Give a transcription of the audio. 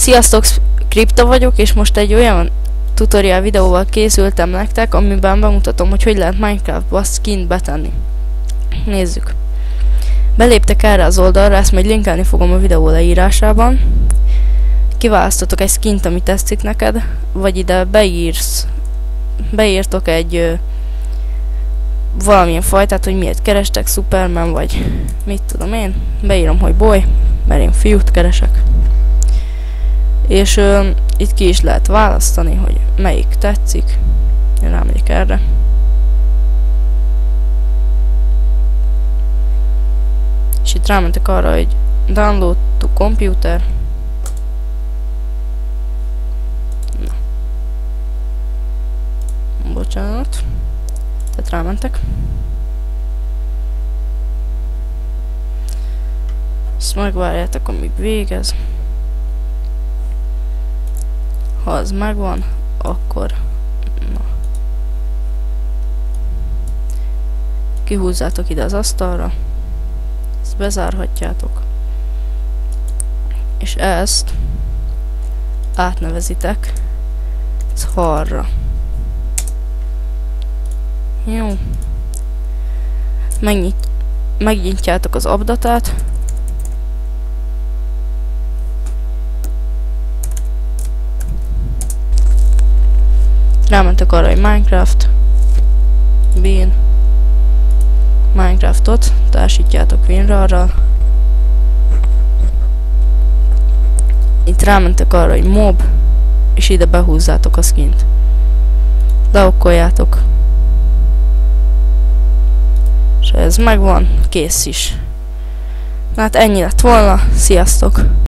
Sziasztok, Kripta vagyok, és most egy olyan tutorial videóval készültem nektek, amiben bemutatom, hogy lehet Minecraftba skint betenni. Nézzük. Beléptek erre az oldalra, ezt majd linkelni fogom a videó leírásában. Kiválasztotok egy skint, ami tetszik neked, vagy ide beírtok egy valamilyen fajtát, hogy miért kerestek, Superman, vagy mit tudom én. Beírom, hogy boy, mert én fiút keresek. És itt ki is lehet választani, hogy melyik tetszik. Én rámegyek erre. És itt rámentek arra, hogy download to computer. Na. Bocsánat. Tehát rámentek. Ezt megvárjátok, amíg végez. Ha az megvan, akkor na. Kihúzzátok ide az asztalra. Ezt bezárhatjátok. És ezt átnevezitek szarra. Jó. Megnyitjátok az updatát. Rámentek arra, hogy Minecraft, bin, Minecraftot, társítjátok WinRAR-ral. Itt rámentek arra, hogy mob, és ide behúzzátok a skint. Leokkoljátok. És ez megvan, kész is. Na hát ennyi lett volna, sziasztok!